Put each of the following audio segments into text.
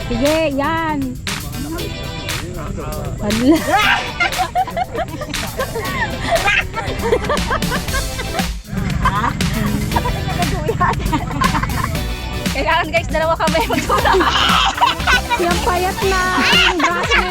Sige, yan. Hala. Kailangan guys, dalawa kami magtulak. Yung payat na yung braso na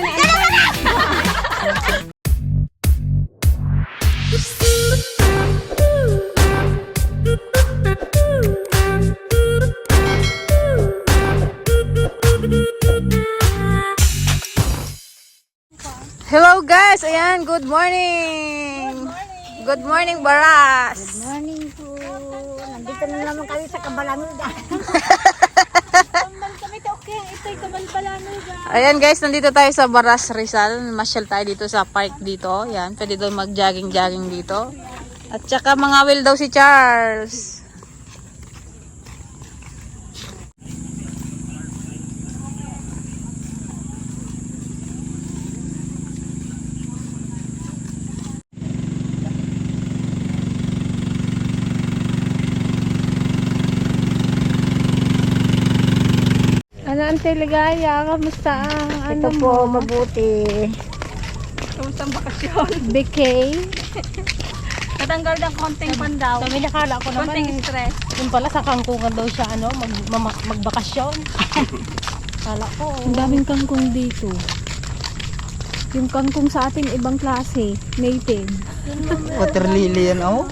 Hello guys, ayan, good morning. Good morning, Baras. Good morning po. Nandito na naman kami sa Kabalanuga. Ayan guys, nandito tayo sa Baras Rizal. Masyal tayo dito sa park dito. Ayan, pwede doon mag-jogging-jogging dito. At saka mga will daw si Charles. Ano ang Ligaya? Kamusta ang ano Ito po, mabuti. Kamusta ang bakasyon? Bikay? Natanggal ng konting pandaw. Kami nakala ko naman. Konting stress. Yung pala sa kangkungan daw siya magbakasyon. Kala ko. Ang daming kangkong dito. Yung kangkong sa atin ibang klase, native. Water lily yan, oh.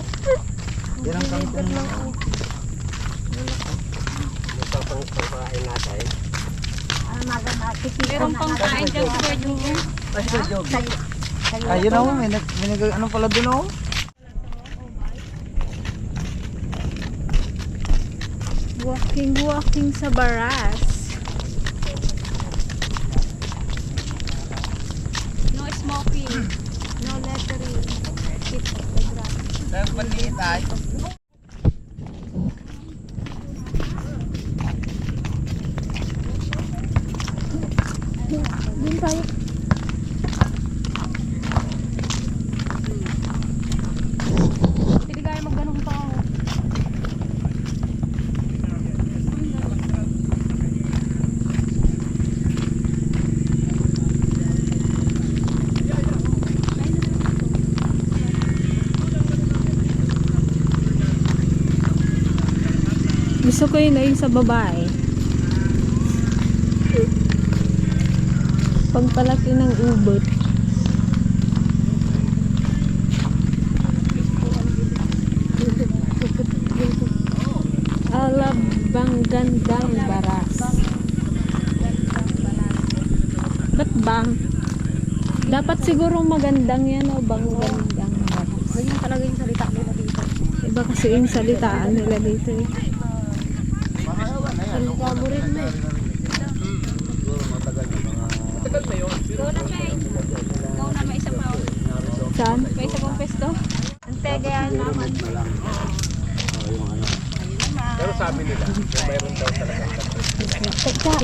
Yan ang kangkong. Meron pang kain dyan sa Jog. Ayun, oh. May ano pala dun, oh. Walking sa Baras. No smoking. No lettering. Keep the grass. Kaya panliit, ay. Doon tayo. Pwede kaya magganong pa ako. Gusto ko yun ayun sa babae. Pagpalaki ng ubot. Alabang gandang Baras. Ba't bang? Dapat siguro magandang yan o bang gandang Baras. Ganyan talaga yung salita nila dito. Iba kasi yung salitaan nila dito eh. Salita mo rin mo. Go na kayo. Go na, may isa pa. Saan? May isa pang pesto. Ang pegayan naman. Pero sabi nila, mayroon daw talaga. Teka.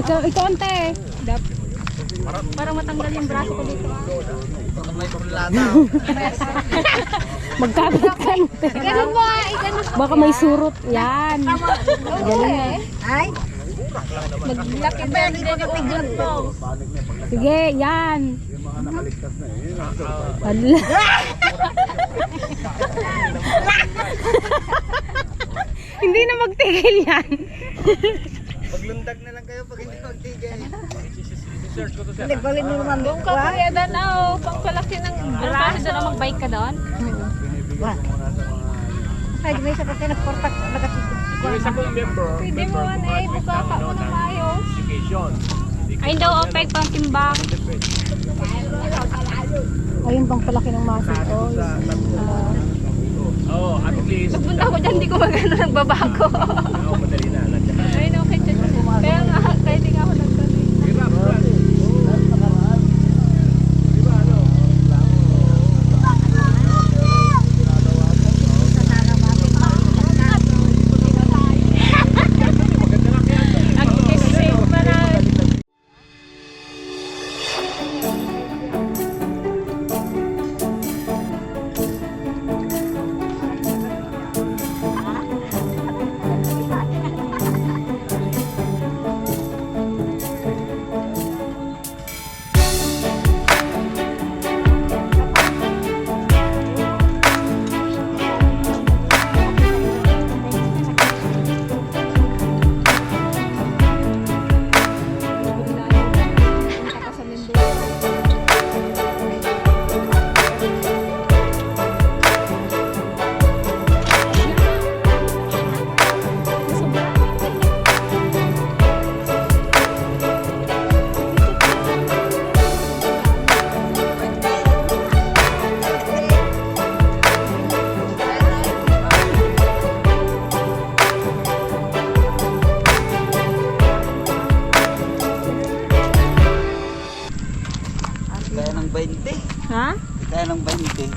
Ikaw ante. Para matanggal yung braso ko dito. May kumlataw. Magkabit ka ante. Ganun mo ah, ganun. Baka may surot. Yan. Galing Ay, Maglaki ba yung tignan mo? Sige, yan. Hala. Hindi na magtigil yan. maglundag na lang kayo pag hindi magtigil. Search ko to sir. Nagbalin mo naman doon Kung kapagyadan na o, pangpalaki ng braso doon na mag-bike ka doon? Ay, may isa pa tayo nagportak. Yung isa pong member, Pwede mo man eh, buka ka mo ng ayos. education. Ay daw, opeg pang timbang. Ayun pang palaki ng muscle ko. Oh, at least, Pagpunta ko dyan, di ko magano nagbabago. madali na. Nandiyan na. Ayun, okay dyan. Kaya nga, kaya di nga ako nagtanong. Hirap, Brad.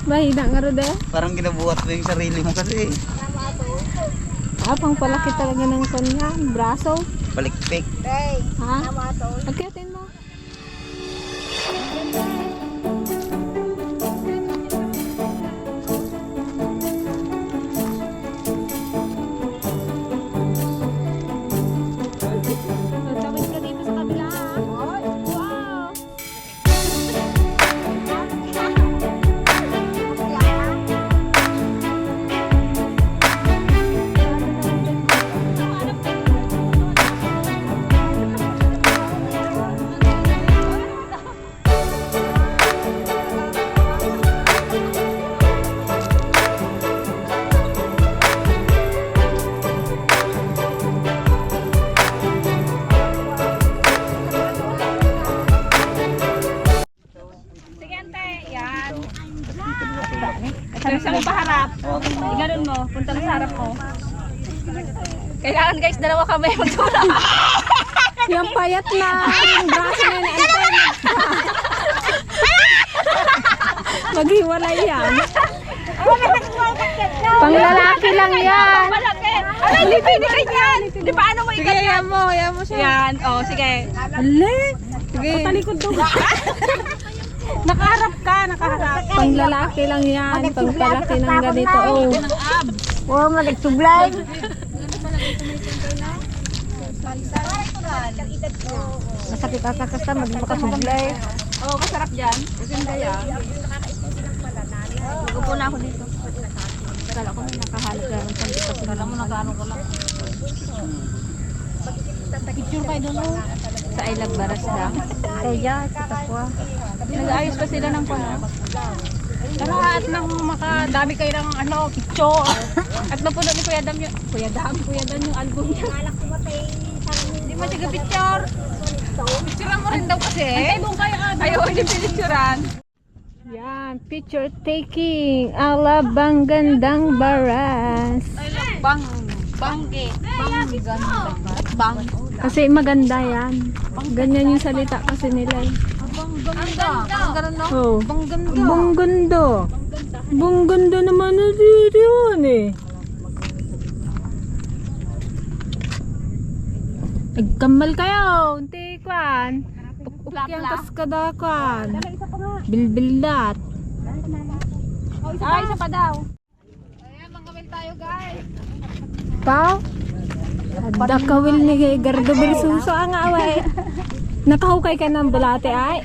Mahina nga rin eh. Parang ginabuhat mo yung sarili mo kasi. Pang palaki talaga ng kanya. Braso. Palikpik. Ha? Pagkatin mo. Tawid ka dito sa kabila. Wow! Sa mo paharap. Iganon mo, punta mo sa harap mo. Kailangan guys, dalawa kami magtulak. Yung payat na yung braso na yun. Maghiwalay yan. Panglalaki lang yan. Malaki. Hindi pwede ganyan. Di ba ano mo ikat yan? Yan mo siya. Yan, sige. Ale! Patalikod doon. Nakaharap ka, nakaharap. Panglalaki lang yan. Pangpalaki ng ganito. Oh. Oo, nagtublay. Masakit ata kasi magmakasublay. Oo, masarap dyan. Maganda yan. Upo na ako dito. Kala ko may nakahalap ka ng sandito. Kala mo nag-ano ko lang. Picture kayo doon sa I Love Barasda. Kaya, kita ko. Nag-ayos pa sila ng pano. Tara at nang makadami kayo ng picture. At napuno ni Kuya Dam yung album niya. Hindi mo siya picture. Picturean mo rin daw kasi. Ayaw niya pinicturean. Yan. Picture taking. Alabang gandang baras. Bang. Kasi maganda yan. Ganyan yung salita kasi nila. Oh. Banggondo. Banggondo naman na dito yun eh. Nagkamal kayo. Unti kwan. Ukyang kaskadakwan. Bilbilat. Isa pa daw. Pao? Ada kawil ni Gardo Bersuso ang away. Nakahukay ka ng bulate ay.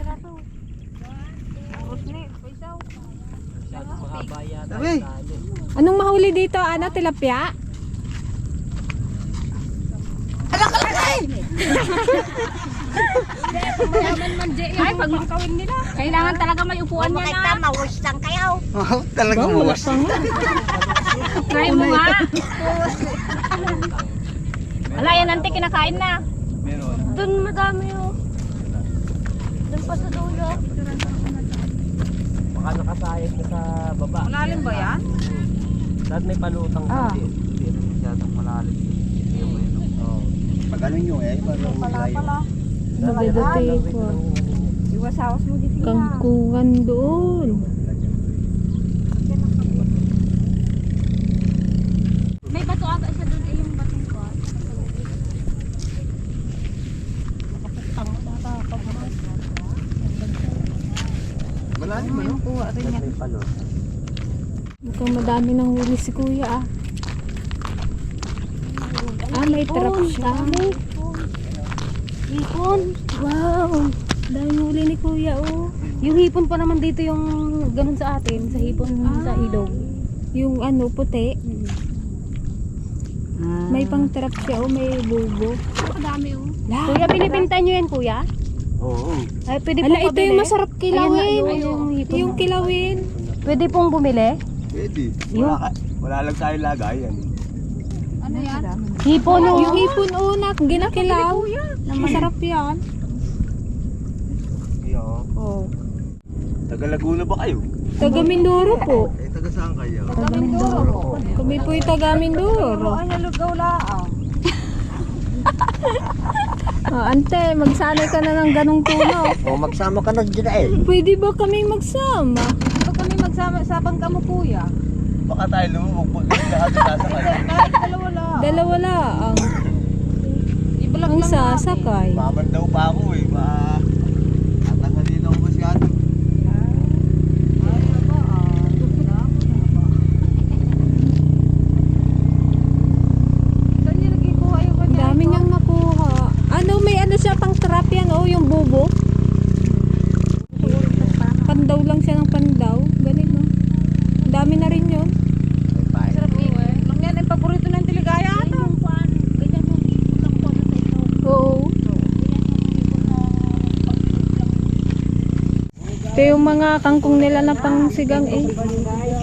Sabi. Anong mahuli dito? Ano, tilapia? Ay, pag makawin nila. Kailangan talaga may upuan niya na. Mawas lang kayo. Oh, talaga Wala mawas. pa nga. Try mo nga. Wala yan, ante, kinakain na. Doon madami oh. Doon pa sa dulo. Baka nakasayag ka sa baba. Malalim ba yan? Lahat may palutang sa din. Hindi rin masyadong malalim. Pag ano nyo parang malayo. Magdadate ko. Iwasawas mo di sila. Kangkungan doon. May bato ata siya doon, yung batong ko. Malalim ano? Kuha rin yan. May palo. Mukhang madami ng huli si kuya ah. May trap siya. Hipon. Wow. Daming huli ni kuya oh. Yung hipon pa naman dito yung ganun sa atin, sa hipon sa ilog. Yung ano, puti. May pang trap siya oh, may bubo. Kadami oh. Kuya, binibinta nyo yan, kuya? Oo. Ay, pwede Ala, pong ito yung pabili. masarap kilawin. Ayan, yung hipon. Yung kilawin. Pwede pong bumili? Pwede. Yung- Wala lang tayo lagayan. Ano yan? Hipon oh. Yung hipon unak, ginakilaw. Masarap yan. Iyo. Oh. Taga Laguna ba kayo? Taga Mindoro po. Eh, taga saan kayo? Taga Mindoro. Kami po yung taga Mindoro. Ay, nalugaw lang. Ante, magsanay ka na ng ganong tuno. O, magsama ka na dyan eh. Pwede ba kami magsama? Pag kami magsama sa bangka mo kuya. Baka tayo lumubog pag lahat yung sasakay. Dalawa lang. Ibalak Ang lang namin. sasakay. Maman daw pa ako eh. Tatanggalin ako masyado. Ay, aba, Saan niya nagkikuha yung Ang kanya? dami niyang nakuha. Ano, may ano siya pang trap yan, oh, yung bubo. Pandaw lang siya ng pandaw. Galing, oh. Ang dami na rin yun. Sarap eh. Lang yan, ang paborito ng Tiligaya ata. Oo. Ito yung mga kangkong nila na pangsigang eh.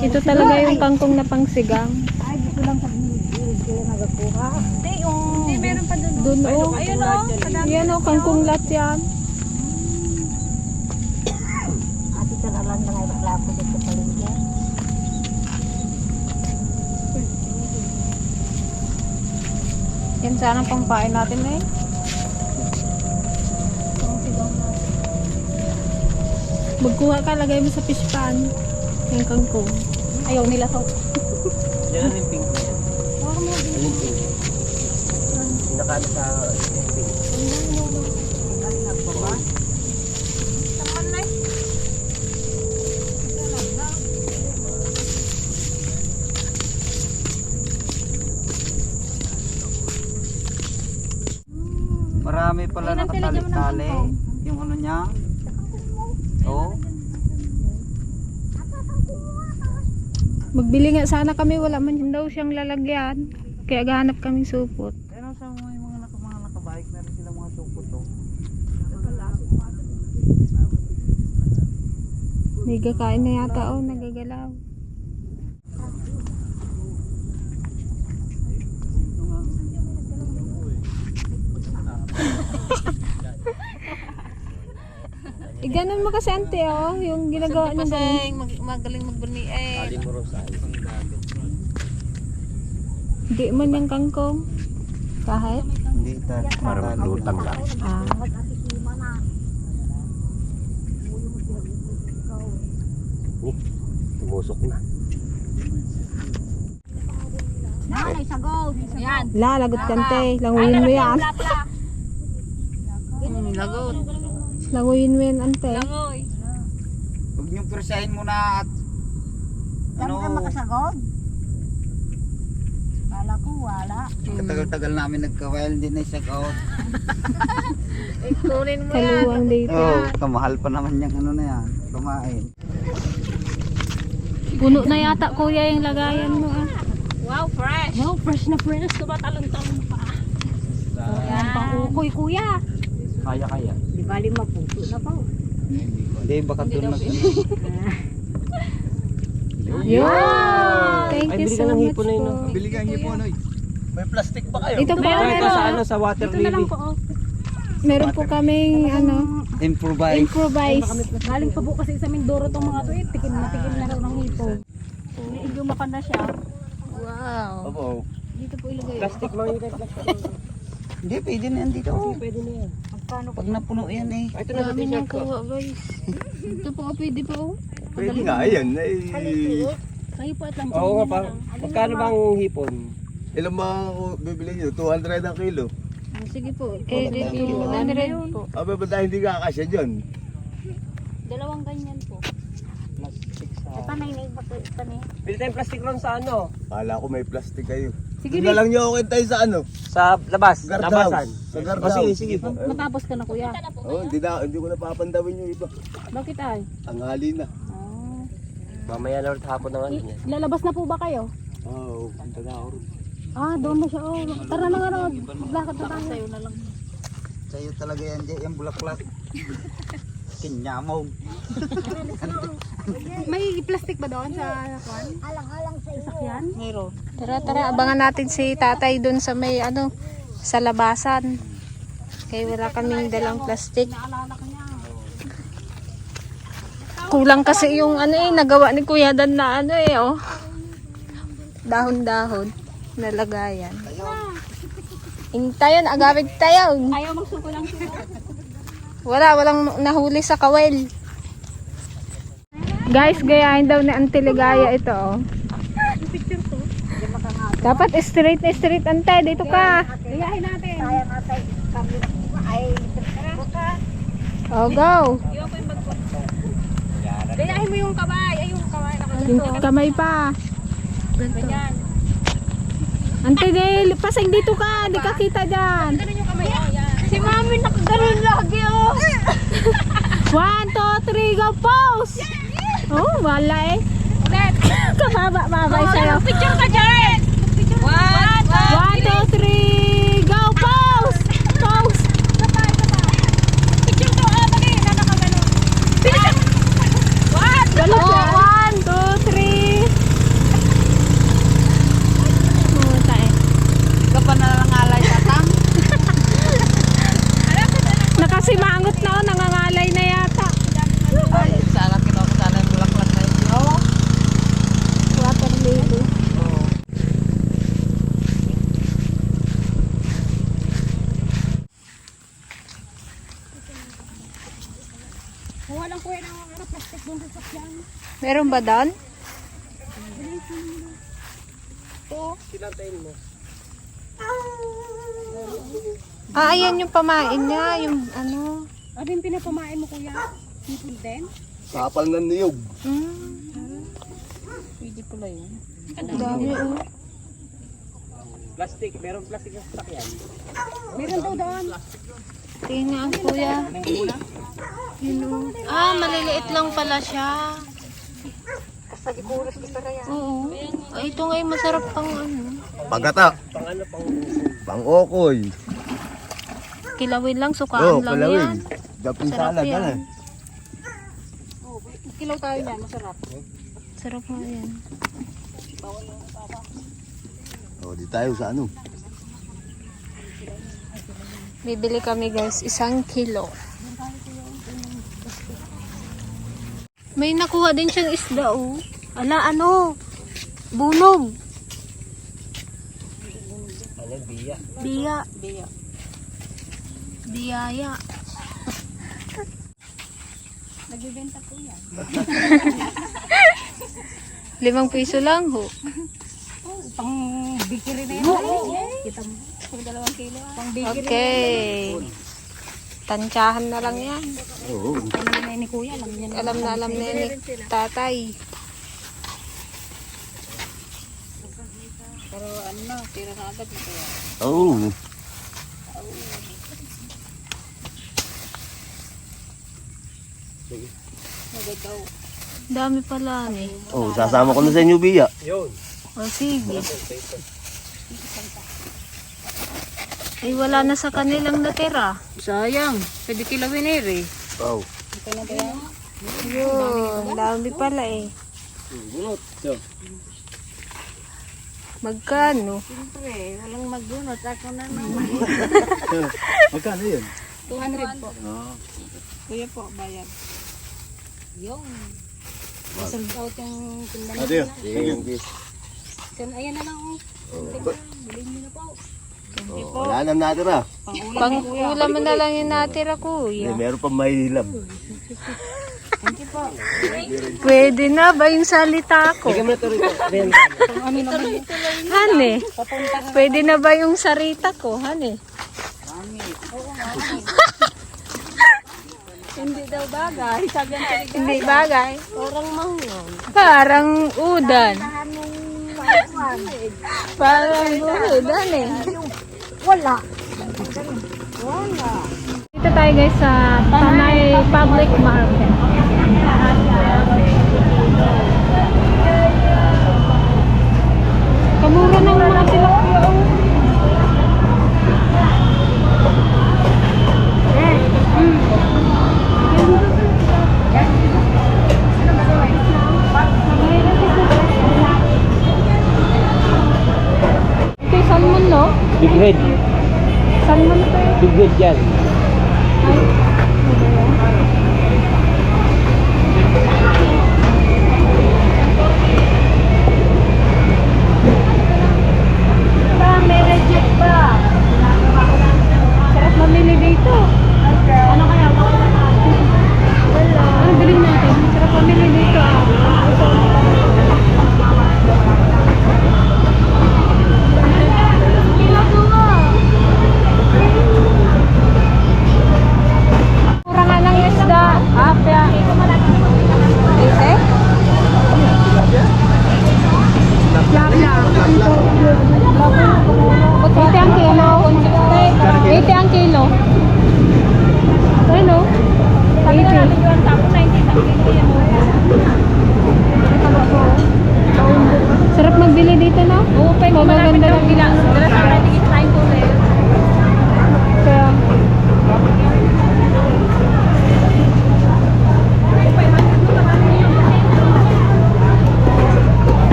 Ito talaga yung kangkong na pangsigang. Hindi, meron pa doon. Doon, oh. Ayun o. Yan, oh, kangkong lat yan. Yan sana ang pangpain natin eh. Magkuha ka, lagay mo sa fish pan. Yung kangkong. Ayaw nila to. Yan ang pink ko yan. Yung pink. Pinakano sa pink. Marami pala nakatali-tali. Yung ano niya. Oo. Magbili nga sana kami, wala man daw siyang lalagyan. Kaya gahanap kami supot. Pero sa mga nakabike, meron silang mga supot to. May kakain na yata, oh, nagagalaw. Ganun mo kasi ante, oh, yung ginagawa niya ganun. Magaling magbuni eh. Aling mo rin sa isang gamit. Hindi man yung kangkong. Kahit? Hindi tayo. Parang lutang lang. Ah. Tumusok na. Yan. Lalagot kante, languyin mo yan. Lagot. Languyin mo yan ante. Langoy. Huwag niyong persahin muna at ano, katagal-tagal namin nagka-wild din na isagaw. Kunin mo yan. Kaluwang dito. Oo, kamahal pa naman yung ano na yan. Kumain. Puno na yata kuya yung lagayan mo ah. Wow, fresh. Wow, fresh na fresh. Tumatalon-talon pa. Yan, pang-ukoy kuya. Kaya. Hindi, baka doon nag... Yun! Thank you so much po. Bili ka niyo po ano eh. May plastic pa kayo? Ito po, Ito sa ano, sa water lily. meron po kaming ano, Improvise. improvise. Galing pa po kasi sa Mindoro tong mga to eh. Tikim na raw ng hipo. Iiguma ka na siya. Wow. Opo. Dito po ilagay. Plastic mga yun. Plastic. Hindi, pwede na yan dito. Pwede na yan. Pag napuno yan eh. Ito na sa t-shirt ko. guys. Ito po, pwede po. Pwede nga, ayan. Eh, Kayo po at lang. Oo nga pa. Magkano bang hipon? ilan ba bibili nyo? 200 ang kilo. Sige po. Eh, dito, 100 po. Aba, ba't tayo hindi kakasya dyan? Dalawang ganyan po. Plus 6 ha. Panay na iba panay. Bili tayong plastic ron sa ano? Kala ko may plastic kayo. Sige, Doon na lang nyo ako tayo sa ano? Sa labas. Guardhouse. Labasan. Sa O guardhouse. sige, sige. Matapos ka na kuya. Oh, hindi ko napapandawin yung iba. Bakit ay? Tanghali na. Mamaya na ulit hapon ng ano niya. Lalabas na po ba kayo? Oo, punta na ako rin. Doon na siya. Oh. Tara na nga na. Maglakad na tayo. Sa'yo na lang. Sa'yo talaga yan, Jay. Yung bulaklak. Kinyamog. May plastic ba doon sa kwan? Alang-alang sa sakyan? Meron. Tara, abangan natin si tatay dun sa may ano, sa labasan. Kaya wala kaming dalang plastic. Kulang kasi yung ano eh, nagawa ni Kuya Dan na ano eh, oh. Dahon-dahon na lagayan. Intayon, agawid tayo. Ayaw magsuko lang siya. Walang nahuli sa kawel. Guys, gayahin daw ni Auntie Ligaya ito, oh. Dapat straight na straight, Ante. Dito ka. Gayahin natin. Kaya natin kami ay baka. Oh, go. Iwan ko yung bag ko. Gayahin mo yung kamay. Ay, yung kamay. Yung kamay pa. Ganyan. Ante, pasang dito ka. Di ka kita dyan. Ganun yung kamay. Oh, yan. Si Mami nakaganon lagi oh. 1, 2, 3, go, pose! Oh, wala eh. Ulit. Kababa-babay sa'yo. Picture ka dyan. 1, 2, 3, go, pose! Pose! Picture to. Ah, dali. Nanakaganon. Galit yan. 1, 2, 3. Muta eh. Ikaw pa nalangalay tatang. Nakasimangot na, oh, nangangalay na yata. Sana kinakasana yung bulaklak na yun. Water lily. Kuha lang kuya ng plastic doon sa sakyan. Meron ba doon? Sinantayin mo. Ah, ayan yung pamain niya. Yung ano. Ano yung pinapamain mo kuya? Sipol din? Kapal ng niyog. Pwede pala yun. Ang dami, oh. Plastic, meron plastic na sasakyan. Meron daw doon. Tingnan kuya. Yun, oh. Ah, maliliit lang pala siya. Oo. Ay, ito nga yung masarap pang ano. Pagata. Pang ano, Pang okoy. Kilawin lang, sukaan lang yan. Dapin Sarap salad yan. yan. Kilaw tayo niyan. Masarap. Sarap nga yan. O, di tayo sa ano. Bibili kami guys, 1 kilo. May nakuha din siyang isda, oh. Ala, ano? Bunog. Ano, biya. Biya. Biyaya. Nagbibenta po yan. 5 piso lang, ho. Pang bikiri na yan. Kita mo. Pag 2 kilo. Pang bikiri. Okay. Tansyahan na lang yan. Oo. Alam na ni kuya. Alam niya na. Alam na alam na ni tatay. Pero ano na. Tira na agad na kuya. Oo. Agad daw. Dami pala eh. Oh, sasama ko na sa inyo, Biya. Yun. O sige. Ay wala na sa kanilang natira. Sayang. Pwede kilawin eh. Oh. Ito na kaya. Yun, dami pala eh. Bunot. So, Magkano? Siyempre, walang magbunot. Ako na naman. Magkano yun? 200 po. Oo. Kuya po, bayad. Yung. Sold out yung tindahan. Ate, yun. Ayan na lang. Bilhin nyo na po. Wala nang natira. Pang-ulam mo na lang yung natira, kuya. Meron pa mahihilab. Pwede na ba yung salita ko? bigyan mo na ito rito. Ayan. Hane, pwede na ba yung sarita ko? Hane. Hindi daw bagay. Sabi ang talig. Hindi bagay. Orang manghon. Parang udan. Parang udan eh. Wala. Dito tayo guys sa Tanay Public Market. Kamura ng mga tilapia. Ito yung salmon, no? Big red. Salmon ito eh. Big red yan. May reject pa. Sarap mamili dito. Ano kaya? Wala. Ano bilhin natin? Sarap mamili dito.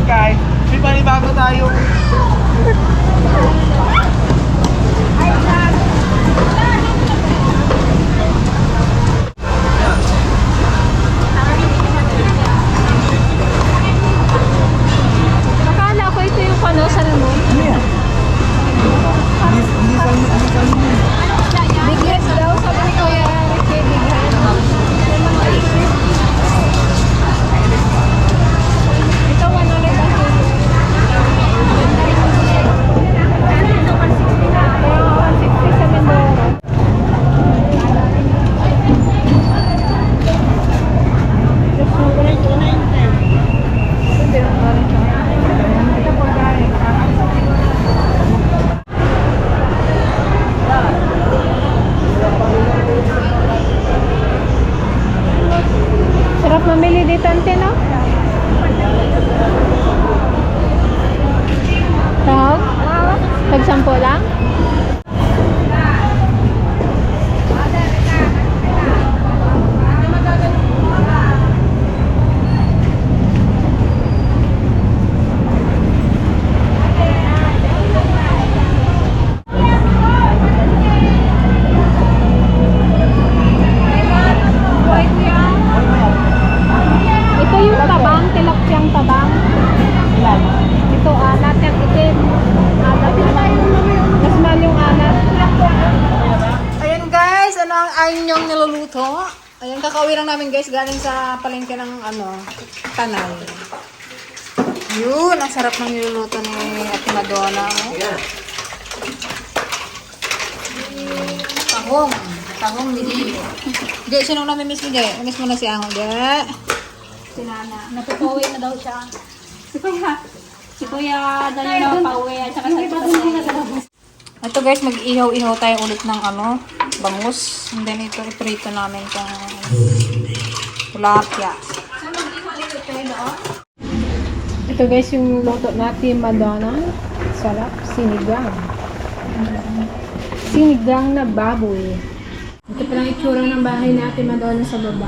guys, may panibago tayo. Akala ko ito yung ano, salmon. Big head daw, sabi ni Kuya Ricky, big head. Ito, 100 ang kilo. Kaya 160 sa Mindoro. Hindi, ang galing siya. Ito po galing. Sarap mamili dito, ante, no? Tawag? Tag-sampo lang? Ito yung tabang, tilapyang tabang. Ito alat, yung itim. Alat. Mas mahal yung alat. Ayan guys, ano ang inyong niluluto? Ayan, kakauwi lang namin guys, galing sa palengke ng Tanay. Yun, ang sarap ng niluluto ni Ate Madonna. Oh. Tahong ni Di. Di, sinong namimiss ni Di? Miss mo na si Ango, Di. Si Nana. Natutuwi na daw siya. Si Kuya dahil na pauwi at saka sa ito guys, mag-ihaw-ihaw tayo ulit ng bangus. And then ito, iprito namin itong tilapia. Ito guys, yung luto natin Madonna. Sarap, sinigang. Sinigang na baboy. Ito palang itsura ng bahay natin Madonna sa baba.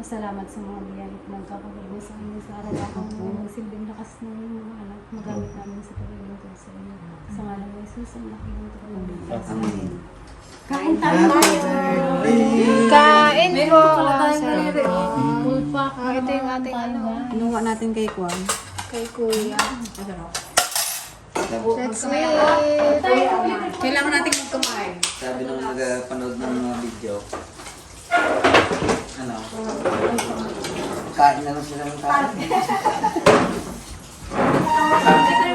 Salamat sa mga biyaya at nagkakabagay sa amin sa araw-araw na magsilbing lakas ng mga anak magamit namin sa paglilingkod sa inyo. Sa ngalan ng Jesus ang laking tulong. Amen. Kain tayo! Kain po! Ito yung ating Inuwa natin kay Kwan. Kay Kuya. That's it! Kailangan natin magkumain. Sabi nung nagpanood ng mga video, kain na lang sila ng kain.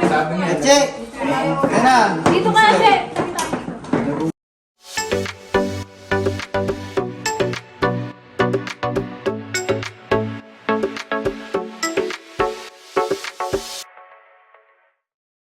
Sabi nga, Che! Kaya na! Dito ka na, Che!